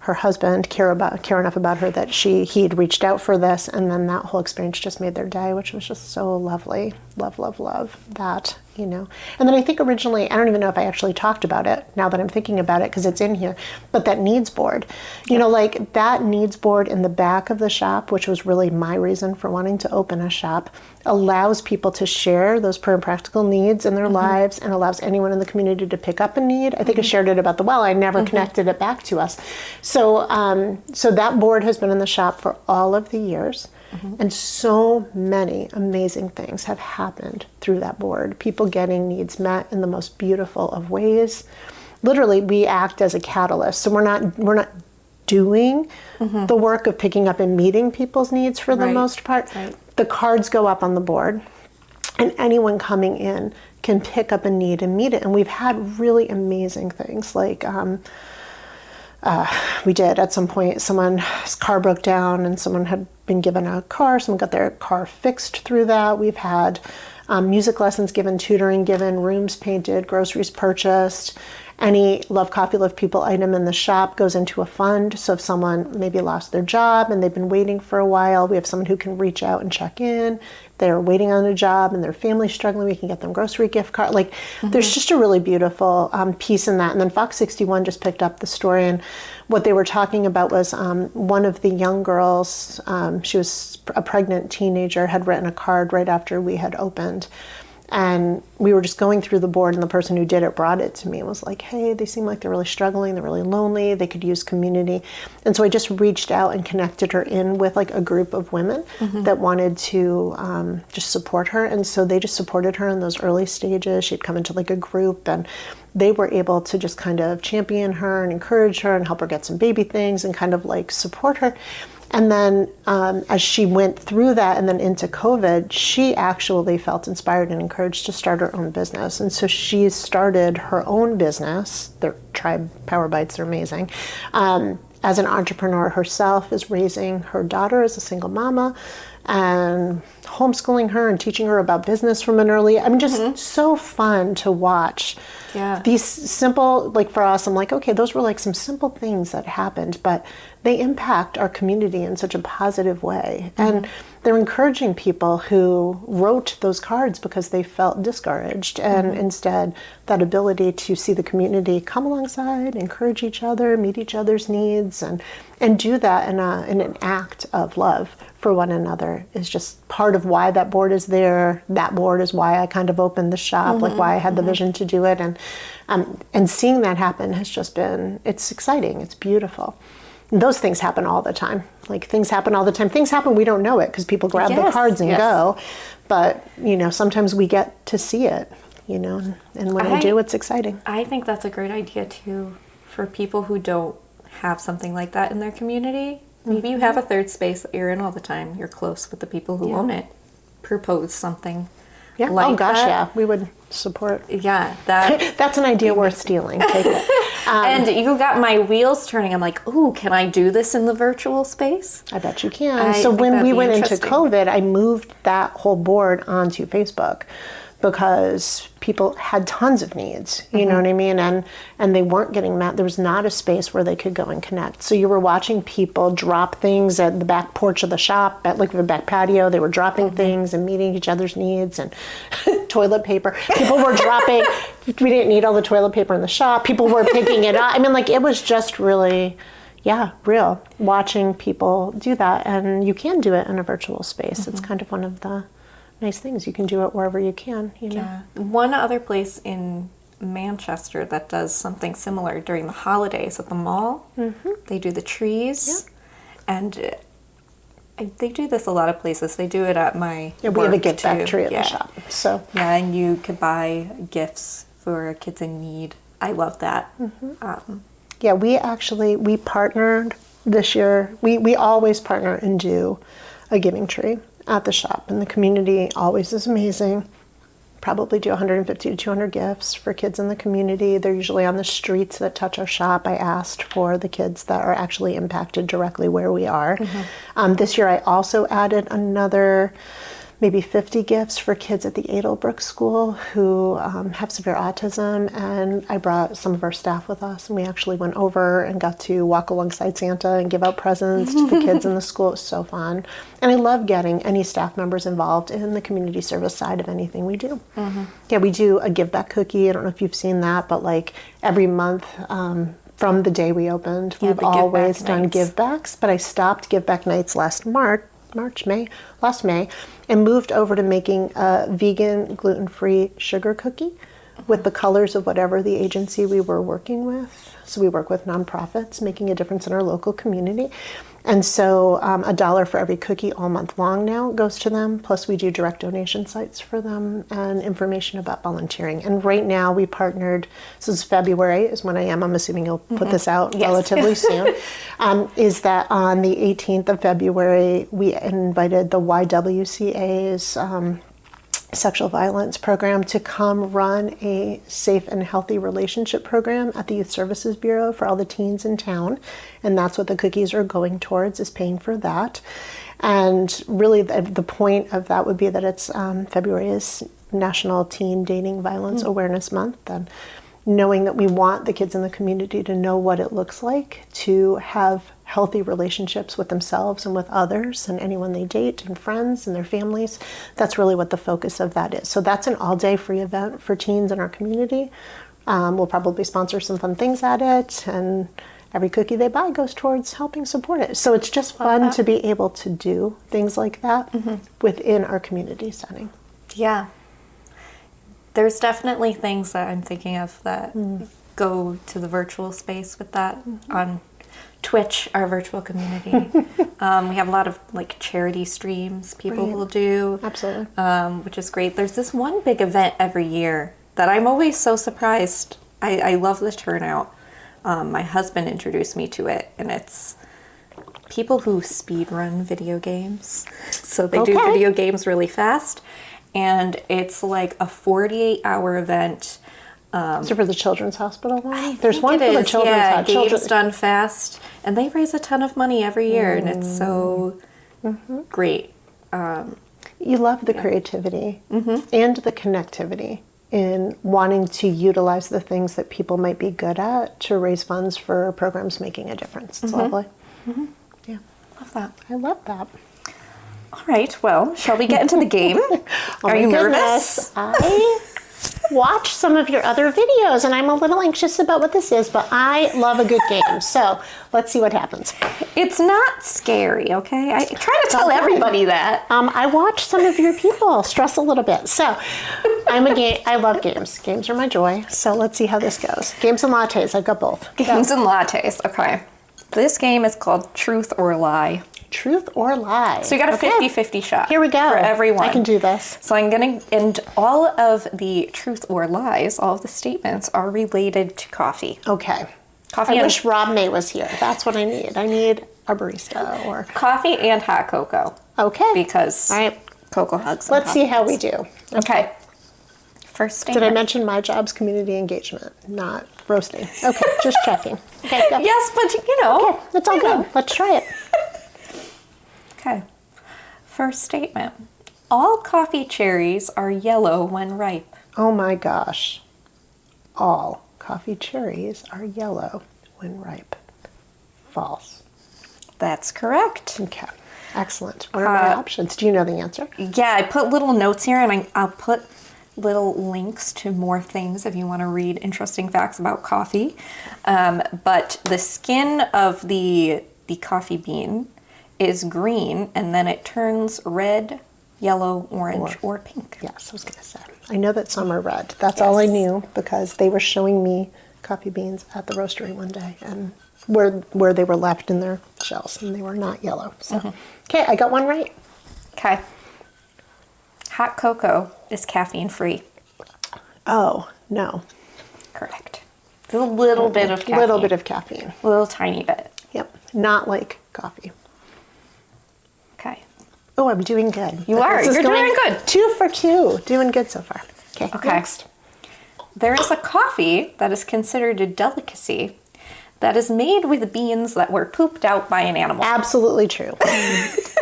her husband, care enough about her that he'd reached out for this, and then that whole experience just made their day, which was just so lovely. Love that, you know. And then I think originally, I don't even know if I actually talked about it now that I'm thinking about it, because it's in here, but that needs board, you know, like that needs board in the back of the shop, which was really my reason for wanting to open a shop, allows people to share those practical needs in their lives, and allows anyone in the community to pick up a need. I think I shared it about the well. I never connected it back to us. So that board has been in the shop for all of the years. And so many amazing things have happened through that board. People getting needs met in the most beautiful of ways. Literally, we act as a catalyst. So we're not doing the work of picking up and meeting people's needs for the most part. The cards go up on the board, and anyone coming in can pick up a need and meet it. And we've had really amazing things, like we did at some point, someone's car broke down and someone had been given a car, someone got their car fixed through that. We've had music lessons given, tutoring given, rooms painted, groceries purchased. Any Love Coffee, Love People item in the shop goes into a fund. So if someone maybe lost their job and they've been waiting for a while, we have someone who can reach out and check in. They're waiting on a job and their family's struggling, we can get them grocery gift card. Like there's just a really beautiful piece in that. And then Fox 61 just picked up the story, and what they were talking about was one of the young girls, she was a pregnant teenager, had written a card right after we had opened. And we were just going through the board, and the person who did it brought it to me and was like, hey, they seem like they're really struggling. They're really lonely. They could use community. And so I just reached out and connected her in with like a group of women that wanted to just support her. And so they just supported her in those early stages. She'd come into like a group, and they were able to just kind of champion her and encourage her and help her get some baby things and kind of like support her. And then as she went through that and then into COVID, she actually felt inspired and encouraged to start her own business. And so she started her own business. Their Tribe Power Bites are amazing. As an entrepreneur herself, is raising her daughter as a single mama and homeschooling her and teaching her about business from an early, I mean, just so fun to watch. Yeah. These simple, like for us, I'm like, okay, those were like some simple things that happened, but they impact our community in such a positive way. And they're encouraging people who wrote those cards because they felt discouraged. And instead, that ability to see the community come alongside, encourage each other, meet each other's needs, and do that in an act of love for one another is just part of why that board is there. That board is why I kind of opened the shop, like why I had the vision to do it. And seeing that happen has just been, it's exciting, it's beautiful. And those things happen all the time. Like things happen all the time. Things happen, we don't know it because people grab the cards and go. But, you know, sometimes we get to see it, you know, and when I do, it's exciting. I think that's a great idea too for people who don't have something like that in their community. Maybe you have a third space that you're in all the time. You're close with the people who own it. Propose something. Yeah. Like oh gosh, that. yeah. We would support. Yeah, that. That's an idea worth stealing. Take it. And you got my wheels turning. I'm like, ooh, can I do this in the virtual space? I bet you can. I So think when that'd we be went into interesting. COVID, I moved that whole board onto Facebook because people had tons of needs, you know what I mean? And they weren't getting met. There was not a space where they could go and connect. So you were watching people drop things at the back porch of the shop, at like the back patio. They were dropping things and meeting each other's needs, and toilet paper. People were dropping, we didn't need all the toilet paper in the shop. People were picking it up. I mean, like it was just really, real watching people do that. And you can do it in a virtual space. It's kind of one of the nice things. You can do it wherever you can, you know. Yeah. One other place in Manchester that does something similar during the holidays at the mall. They do the trees, and they do this a lot of places. They do it at my Yeah, we have a work, gift back too. tree at the shop. So Yeah, and you could buy gifts for kids in need. I love that. yeah, we partnered this year. We always partner and do a giving tree at the shop, and the community always is amazing. Probably do 150 to 200 gifts for kids in the community. They're usually on the streets that touch our shop. I asked for the kids that are actually impacted directly where we are. This year I also added another maybe 50 gifts for kids at the Edelbrook School who have severe autism, and I brought some of our staff with us, and we actually went over and got to walk alongside Santa and give out presents to the kids in the school. It was so fun. And I love getting any staff members involved in the community service side of anything we do. Yeah, we do a give back cookie. I don't know if you've seen that, but like every month from the day we opened, Yeah, we've the give back always done nights. give backs, but I stopped give back nights last May, and moved over to making a vegan, gluten-free sugar cookie with the colors of whatever the agency we were working with. So we work with nonprofits, making a difference in our local community. And so $1 for every cookie all month long now goes to them. Plus we do direct donation sites for them and information about volunteering. And right now we partnered, so it's February is when I'm assuming you'll put this out relatively soon, is that on the 18th of February, we invited the YWCA's sexual violence program to come run a safe and healthy relationship program at the Youth Services Bureau for all the teens in town. And that's what the cookies are going towards, is paying for that. And really the point of that would be that it's February is National Teen Dating Violence Awareness Month. And knowing that we want the kids in the community to know what it looks like to have healthy relationships with themselves and with others and anyone they date and friends and their families. That's really what the focus of that is. So that's an all-day free event for teens in our community. We'll probably sponsor some fun things at it, and every cookie they buy goes towards helping support it. So it's just fun to be able to do things like that within our community setting. Yeah. There's definitely things that I'm thinking of that go to the virtual space with that on Twitch, our virtual community. We have a lot of like charity streams people will do. Absolutely. Which is great. There's this one big event every year that I'm always so surprised. I love the turnout. My husband introduced me to it, and it's people who speed run video games. So they do video games really fast, and it's like a 48-hour event. Is it for the Children's Hospital one? There's one for the Children's Hospital. Games done fast, and they raise a ton of money every year, and it's so great. You love the creativity and the connectivity in wanting to utilize the things that people might be good at to raise funds for programs making a difference. It's lovely. Yeah, Love that. I love that. All right, well, shall we get into the game? Are you nervous? I watched some of your other videos and I'm a little anxious about what this is, but I love a good game. So let's see what happens. It's not scary, okay? I try to tell everybody that. I watch some of your people stress a little bit. So I love games. Games are my joy. So let's see how this goes. Games and lattes, I've got both. Games and lattes, okay. This game is called Truth or Lie. Truth or lie. So you got a 50-50 shot. Here we go. For everyone. I can do this. So I'm going to, and all of the truth or lies, all of the statements are related to coffee. Okay. Coffee I wish Rob May was here. That's what I need. I need a barista or... Coffee and hot cocoa. Okay. Because all right. cocoa hugs. Let's see how we do. Okay. First statement. Did I mention my job's community engagement, not roasting? Okay, just checking. Okay, go. Yes, but you know. Okay, that's all good. Let's try it. Okay. First statement. All coffee cherries are yellow when ripe. Oh my gosh. All coffee cherries are yellow when ripe. False. That's correct. Okay. Excellent. What are my options? Do you know the answer? Yeah, I put little notes here, and I'll put little links to more things if you want to read interesting facts about coffee. But the skin of the coffee bean is green, and then it turns red, yellow, orange, or pink. Yes, I was going to say. I know that some are red. That's all I knew because they were showing me coffee beans at the roastery one day, and where they were left in their shells, and they were not yellow. So, okay, I got one right. Okay. Hot cocoa is caffeine free. Oh, no. Correct. There's a little bit of caffeine. A little bit of caffeine. A little tiny bit. Yep. Not like coffee. Okay. Oh, I'm doing good. You are. You're doing good. 2 for 2. Doing good so far. Okay. Next. There is a coffee that is considered a delicacy that is made with beans that were pooped out by an animal. Absolutely true.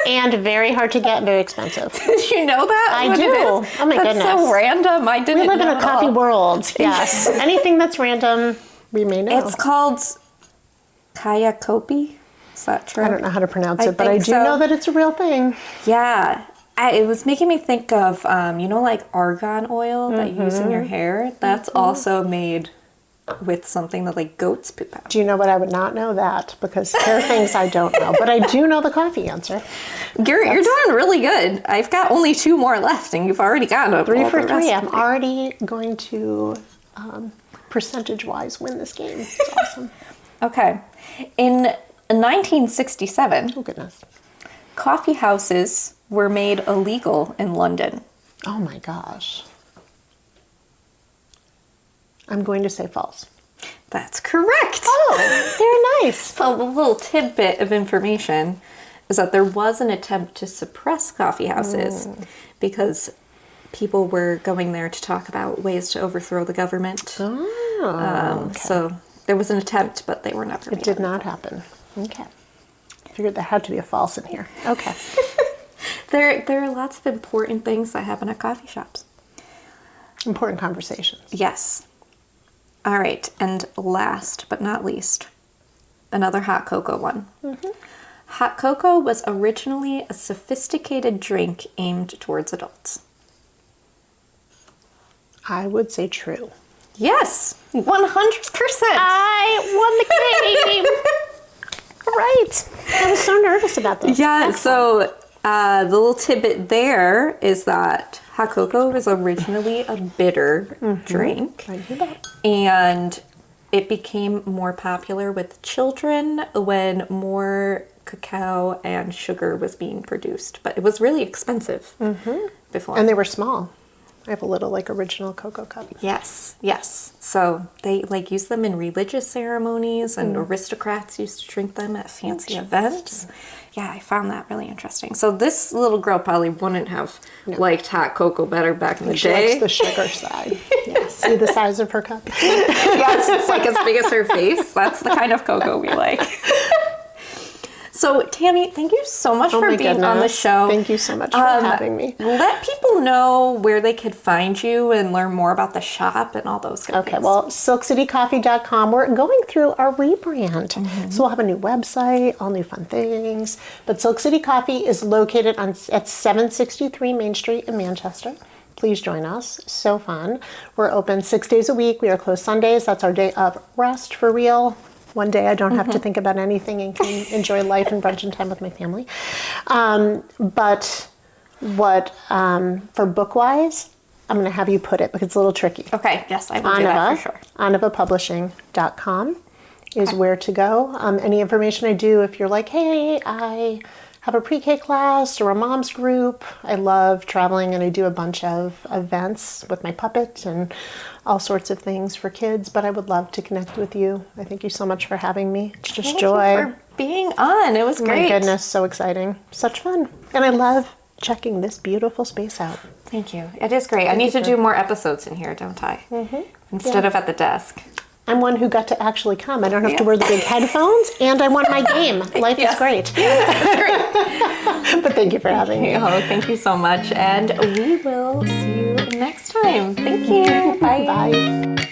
And very hard to get, very expensive. Did you know that? I do. Oh my goodness. That's so random. I didn't know. We live in a coffee world. Yes. Anything that's random, we may know. It's called Kaya Kopi. Is that true? I don't know how to pronounce it, but I do know that it's a real thing. Yeah. It was making me think of, like argan oil that you use in your hair? That's also made with something that like goats poop out. Do you know what I would not know? That, because there are things I don't know, but I do know the coffee answer. You're doing really good. I've got only 2 more left, and you've already got it. 3 for 3. I'm already going to, percentage-wise, win this game. It's awesome. Okay. In 1967, oh goodness, coffee houses were made illegal in London. Oh my gosh. I'm going to say false. That's correct. Oh, very nice. So the little tidbit of information is that there was an attempt to suppress coffee houses because people were going there to talk about ways to overthrow the government. Oh, okay. So there was an attempt, but they were never made. It did not happen. Okay. Figured there had to be a false in here. Okay. There are lots of important things that happen at coffee shops. Important conversations. Yes. All right, and last but not least, another hot cocoa one. Hot cocoa was originally a sophisticated drink aimed towards adults. I would say true. Yes, 100%. I won the game. Right. I was so nervous about this. Yeah, excellent. So the little tidbit there is that hot cocoa was originally a bitter drink. I knew that. And it became more popular with children when more cacao and sugar was being produced. But it was really expensive before. And they were small. I have a little like original cocoa cup. Yes, yes. So they like use them in religious ceremonies, and aristocrats used to drink them at fancy events. Yeah, I found that really interesting. So this little girl probably wouldn't have liked hot cocoa better back in the She day. likes the sugar side. Yeah. See the size of her cup? Yes, it's like as big as her face. That's the kind of cocoa we like. So, Tammy, thank you so much for being on the show. Thank you so much for having me. Let people know where they could find you and learn more about the shop and all those good things. Okay, well, silkcitycoffee.com. We're going through our rebrand. So we'll have a new website, all new fun things. But Silk City Coffee is located at 763 Main Street in Manchester. Please join us. So fun. We're open 6 days a week. We are closed Sundays. That's our day of rest for real. One day I don't have to think about anything and can enjoy life and brunch and time with my family. But what, for book-wise, I'm going to have you put it because it's a little tricky. Okay, yes, I will do that for sure. AnivaPublishing.com is where to go. Any information I do, if you're like, hey, I have a pre-K class or a mom's group. I love traveling and I do a bunch of events with my puppet and all sorts of things for kids, but I would love to connect with you. I thank you so much for having me. It's just joy. Thank you for being on. It was great. My goodness, so exciting. Such fun. And I love checking this beautiful space out. Thank you. It is great. I need to do more episodes in here, don't I? Instead of at the desk. I'm one who got to actually come. I don't have to wear the big headphones, and I won my game. Life is great. Yes, But thank you for having me. Oh, thank you so much. And we will see you next time. Thank you. Bye. Bye.